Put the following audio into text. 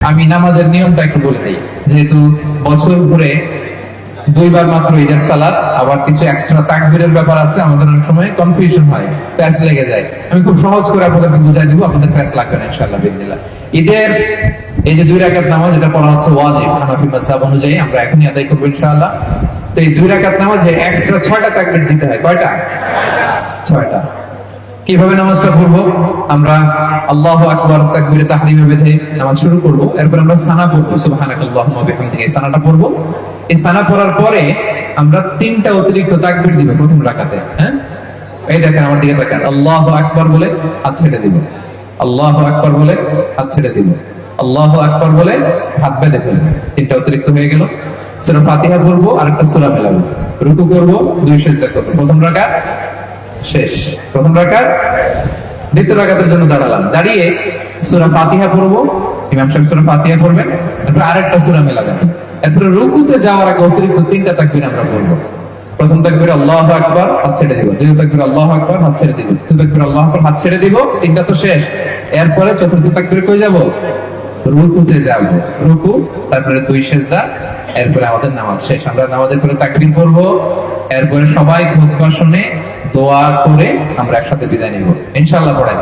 আমি নামাজের নিয়মটা একটু বলে দিই, যেহেতু বছর ঘুরে দুইবার মাত্র ঈদের সালাত, আবার কিছু এক্সট্রা তাকবীরের ব্যাপার আছে, আমাদের অনেক সময় কনফিউশন হয়, প্যাচ লেগে যায়। আমি খুব সহজ করে আপনাদেরকে বুঝাই দিব, আপনাদের প্যাচ লাগবে না ইনশাআল্লাহ বিদিনিল্লাহ। ঈদের এই যে 2 রাকাত নামাজ, এটা পড়া হচ্ছে ওয়াজিব হানাফি মাযহাব অনুযায়ী, আমরা এখনই আদায় করব ইনশাআল্লাহ। তো এই 2 রাকাত নামাজে এক্সট্রা 6টা তাকবীর দিতে হয়। কয়টা? 6টা। কিভাবে নামাজটা পড়বো? আমরা আল্লাহু আকবার তাকবীরে তাহরিমে বেঁধে নামাজ শুরু করব, এরপর আমরা সানা পড়বো, সুবহানাকাল্লাহুম্মা ওয়া বিহামদিকা, এই সানাটা পড়বো। এই সানা পড়ার পরে আমরা 3টা অতিরিক্ত তাকবীর দিব প্রথম রাকাতে। হ্যাঁ, এই দেখেন আমার দিকে তাকান, আল্লাহু আকবার বলে হাত ছেড়ে দিব, আল্লাহু আকবার বলে হাত ছেড়ে দিব, আল্লাহু আকবার বলে হাত বেঁধে ফেলবো। 3টা অতিরিক্ত হয়ে গেল। সূরা ফাতিহা পড়বো, আরেকটা সূরা মেলাবো, রুকু করব, 2 সিজদা করব। প্রথম রাকাত শেষ। প্রথম রাকাত। দ্বিতীয় রাকাতের জন্য দাঁড়ালাম, দাঁড়িয়ে সূরা ফাতিহা পড়বো, ইমাম সাহেব সূরা ফাতিহা পড়বেন, তারপর আরেকটা সূরা মেলাবেন। এরপর রুকুতে যাওয়ার আগে অতিরিক্ত 3টা তাকবীর আমরা পড়বো। প্রথম তাকবীর আল্লাহু আকবার, হাত ছেড়ে দিব। দ্বিতীয় তাকবীর আল্লাহু আকবার, হাত ছেড়ে দিব। তৃতীয় তাকবীর আল্লাহু আকবার, হাত ছেড়ে দিব। 3টা তো শেষ। এরপরে চতুর্থ তাকবীরে কই যাব? রুকুতে যাব। রুকু, তারপরে 2 সিজদা, এরপরে আমাদের নামাজ শেষ। আমরা নামাজের পরে তাকবীর পড়বো, এরপরে সবাই খুতবা শুনে দোয়া করে আমরা একসাথে বিদায় নিব ইনশাআল্লাহ। পড়েন।